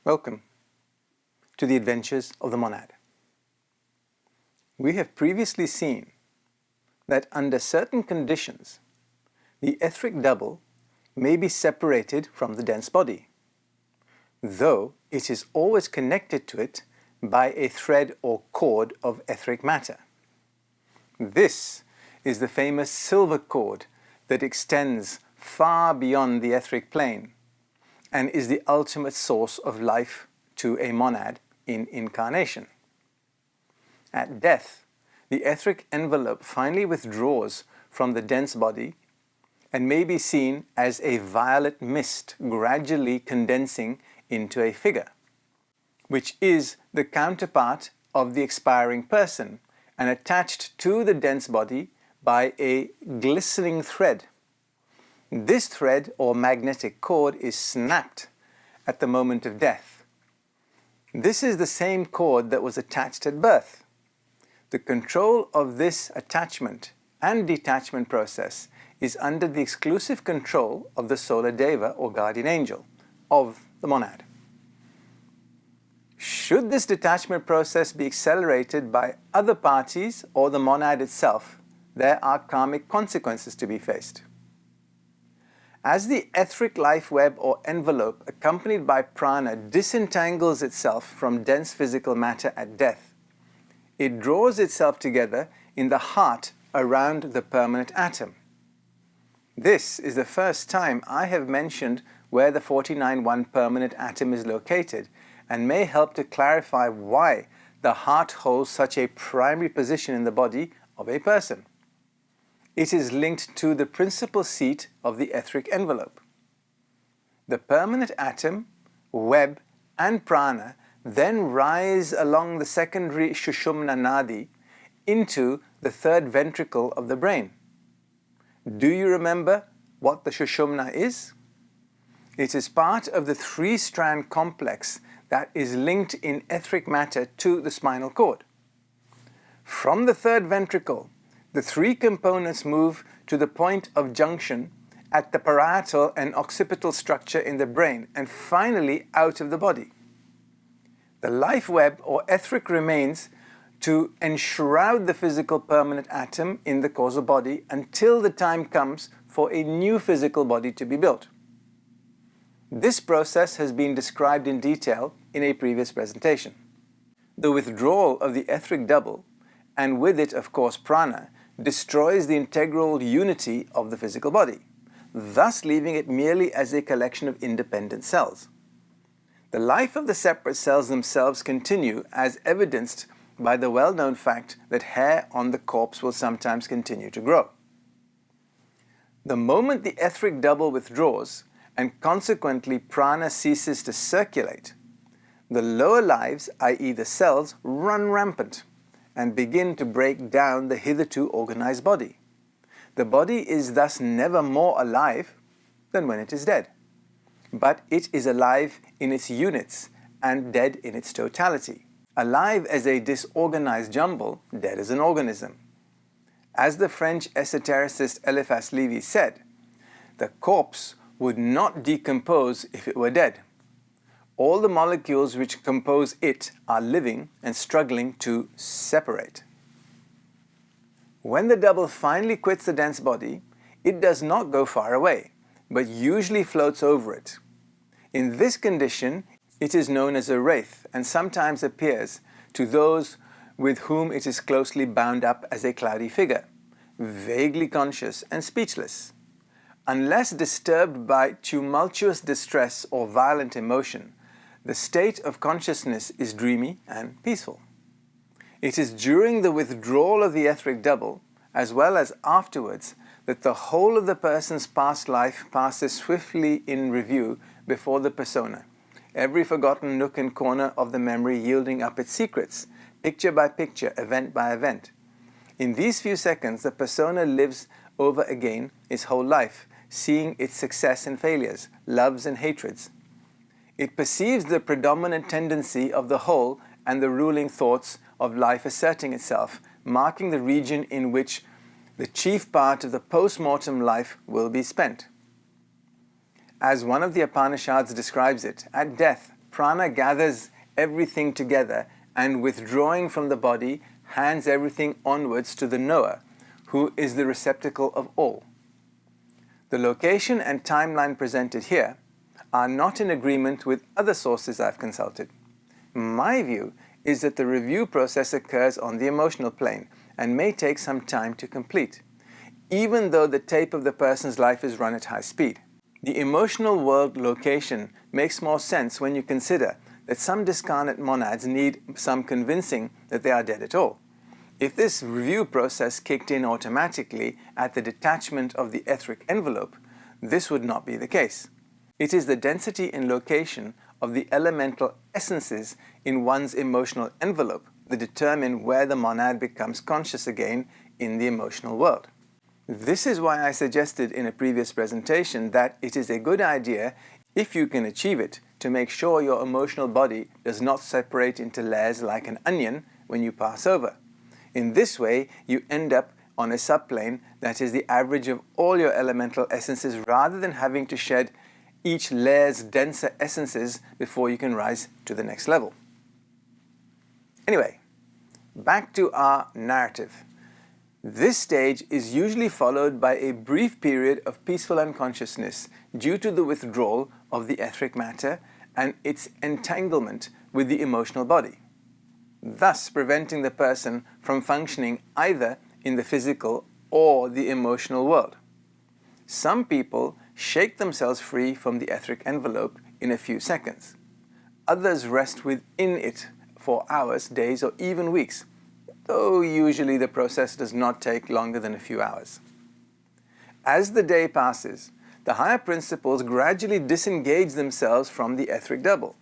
Welcome to the adventures of the monad. We have previously seen that under certain conditions, the etheric double may be separated from the dense body, though it is always connected to it by a thread or cord of etheric matter. This is the famous silver cord that extends far beyond the etheric plane and is the ultimate source of life to a monad in incarnation. At death, the etheric envelope finally withdraws from the dense body and may be seen as a violet mist gradually condensing into a figure, which is the counterpart of the expiring person and attached to the dense body by a glistening thread. This thread or magnetic cord is snapped at the moment of death. This is the same cord that was attached at birth. The control of this attachment and detachment process is under the exclusive control of the solar deva or guardian angel of the monad. Should this detachment process be accelerated by other parties or the monad itself, there are karmic consequences to be faced. As the etheric life web or envelope accompanied by prana disentangles itself from dense physical matter at death, it draws itself together in the heart around the permanent atom. This is the first time I have mentioned where the 49-1 permanent atom is located and may help to clarify why the heart holds such a primary position in the body of a person. It is linked to the principal seat of the etheric envelope. The permanent atom, web, and prana then rise along the secondary Shushumna Nadi into the third ventricle of the brain. Do you remember what the Shushumna is? It is part of the three-strand complex that is linked in etheric matter to the spinal cord. From the third ventricle, the three components move to the point of junction at the parietal and occipital structure in the brain and finally out of the body. The life web or etheric remains to enshroud the physical permanent atom in the causal body until the time comes for a new physical body to be built. This process has been described in detail in a previous presentation. The withdrawal of the etheric double, and with it of course prana, destroys the integral unity of the physical body, thus leaving it merely as a collection of independent cells. The life of the separate cells themselves continue as evidenced by the well-known fact that hair on the corpse will sometimes continue to grow. The moment the etheric double withdraws, and consequently prana ceases to circulate, the lower lives, i.e. the cells, run rampant and begin to break down the hitherto organized body. The body is thus never more alive than when it is dead, but it is alive in its units and dead in its totality. Alive as a disorganized jumble, dead as an organism. As the French esotericist Eliphas Lévy said, the corpse would not decompose if it were dead. All the molecules which compose it are living and struggling to separate. When the double finally quits the dense body, it does not go far away, but usually floats over it. In this condition, it is known as a wraith and sometimes appears to those with whom it is closely bound up as a cloudy figure, vaguely conscious and speechless. Unless disturbed by tumultuous distress or violent emotion, the state of consciousness is dreamy and peaceful. It is during the withdrawal of the etheric double, as well as afterwards, that the whole of the person's past life passes swiftly in review before the persona, every forgotten nook and corner of the memory yielding up its secrets, picture by picture, event by event. In these few seconds, the persona lives over again its whole life, seeing its success and failures, loves and hatreds. It perceives the predominant tendency of the whole and the ruling thoughts of life asserting itself, marking the region in which the chief part of the post-mortem life will be spent. As one of the Upanishads describes it, at death, prana gathers everything together and, withdrawing from the body, hands everything onwards to the knower, who is the receptacle of all. The location and timeline presented here are not in agreement with other sources I've consulted. My view is that the review process occurs on the emotional plane and may take some time to complete, even though the tape of the person's life is run at high speed. The emotional world location makes more sense when you consider that some discarnate monads need some convincing that they are dead at all. If this review process kicked in automatically at the detachment of the etheric envelope, this would not be the case. It is the density and location of the elemental essences in one's emotional envelope that determine where the monad becomes conscious again in the emotional world. This is why I suggested in a previous presentation that it is a good idea, if you can achieve it, to make sure your emotional body does not separate into layers like an onion when you pass over. In this way, you end up on a subplane that is the average of all your elemental essences, rather than having to shed each layer's denser essences before you can rise to the next level. Anyway, back to our narrative. This stage is usually followed by a brief period of peaceful unconsciousness due to the withdrawal of the etheric matter and its entanglement with the emotional body, thus preventing the person from functioning either in the physical or the emotional world. Some people shake themselves free from the etheric envelope in a few seconds. Others rest within it for hours, days, or even weeks, though usually the process does not take longer than a few hours. As the day passes, the higher principles gradually disengage themselves from the etheric double,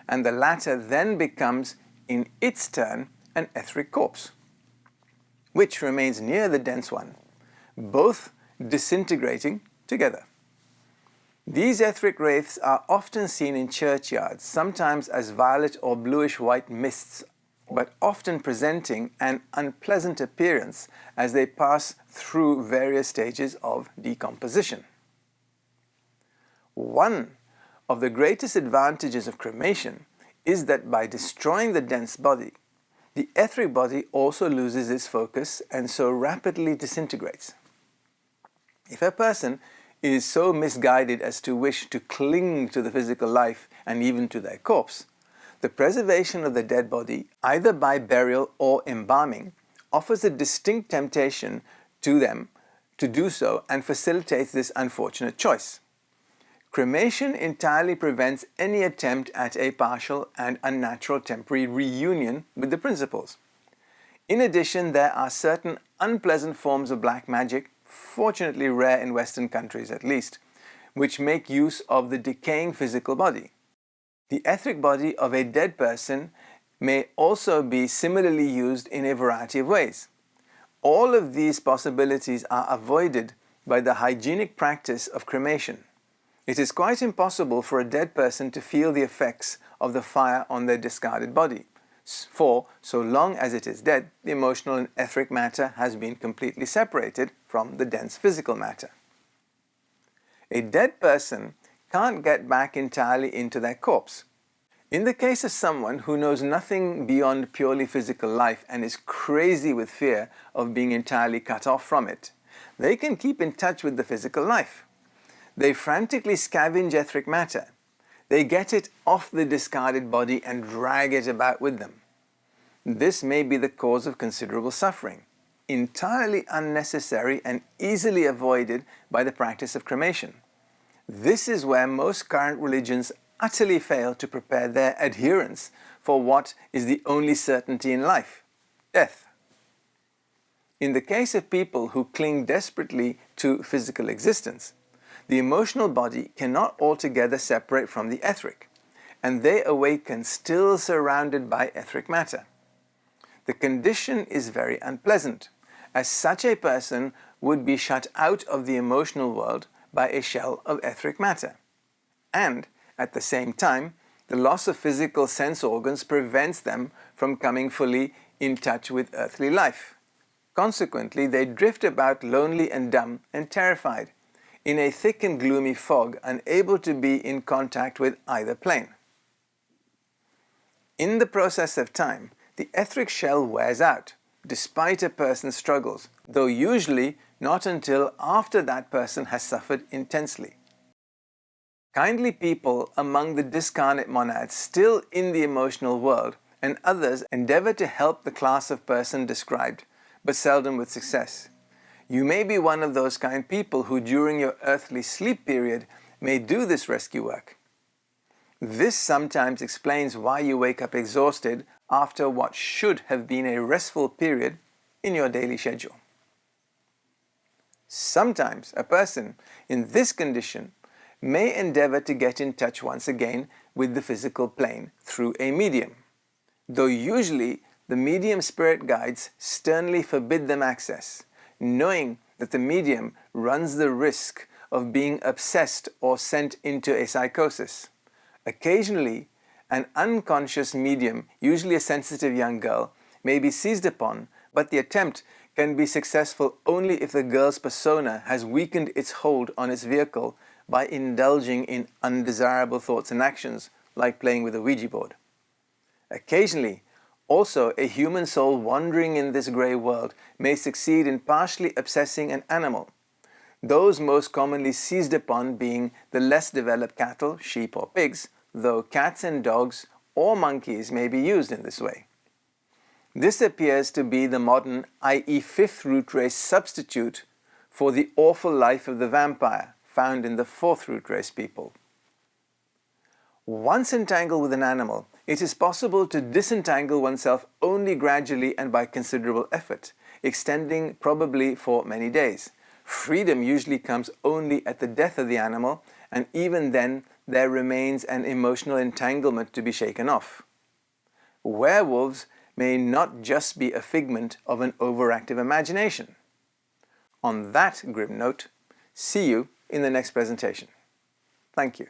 and the latter then becomes, in its turn, an etheric corpse, which remains near the dense one, both disintegrating together. These etheric wraiths are often seen in churchyards, sometimes as violet or bluish-white mists, but often presenting an unpleasant appearance as they pass through various stages of decomposition. One of the greatest advantages of cremation is that by destroying the dense body, the etheric body also loses its focus and so rapidly disintegrates. If a person is so misguided as to wish to cling to the physical life and even to their corpse, the preservation of the dead body, either by burial or embalming, offers a distinct temptation to them to do so and facilitates this unfortunate choice. Cremation entirely prevents any attempt at a partial and unnatural temporary reunion with the principles. In addition, there are certain unpleasant forms of black magic, fortunately rare in Western countries at least, which make use of the decaying physical body. The etheric body of a dead person may also be similarly used in a variety of ways. All of these possibilities are avoided by the hygienic practice of cremation. It is quite impossible for a dead person to feel the effects of the fire on their discarded body, for so long as it is dead, the emotional and etheric matter has been completely separated from the dense physical matter. A dead person can't get back entirely into their corpse. In the case of someone who knows nothing beyond purely physical life and is crazy with fear of being entirely cut off from it, they can keep in touch with the physical life. They frantically scavenge etheric matter. They get it off the discarded body and drag it about with them. This may be the cause of considerable suffering, entirely unnecessary and easily avoided by the practice of cremation. This is where most current religions utterly fail to prepare their adherents for what is the only certainty in life, death. In the case of people who cling desperately to physical existence, the emotional body cannot altogether separate from the etheric, and they awaken still surrounded by etheric matter. The condition is very unpleasant, as such a person would be shut out of the emotional world by a shell of etheric matter. And, at the same time, the loss of physical sense organs prevents them from coming fully in touch with earthly life. Consequently, they drift about lonely and dumb and terrified, in a thick and gloomy fog, unable to be in contact with either plane. In the process of time, the etheric shell wears out, despite a person's struggles, though usually not until after that person has suffered intensely. Kindly people among the discarnate monads still in the emotional world and others endeavor to help the class of person described, but seldom with success. You may be one of those kind people who during your earthly sleep period may do this rescue work. This sometimes explains why you wake up exhausted after what should have been a restful period in your daily schedule. Sometimes a person in this condition may endeavor to get in touch once again with the physical plane through a medium, though usually the medium spirit guides sternly forbid them access, knowing that the medium runs the risk of being obsessed or sent into a psychosis. Occasionally, an unconscious medium, usually a sensitive young girl, may be seized upon, but the attempt can be successful only if the girl's persona has weakened its hold on its vehicle by indulging in undesirable thoughts and actions, like playing with a Ouija board. Occasionally, also, a human soul wandering in this grey world may succeed in partially obsessing an animal, those most commonly seized upon being the less developed cattle, sheep or pigs, though cats and dogs or monkeys may be used in this way. This appears to be the modern, i.e. fifth root race substitute for the awful life of the vampire found in the fourth root race people. Once entangled with an animal, it is possible to disentangle oneself only gradually and by considerable effort, extending probably for many days. Freedom usually comes only at the death of the animal, and even then there remains an emotional entanglement to be shaken off. Werewolves may not just be a figment of an overactive imagination. On that grim note, see you in the next presentation. Thank you.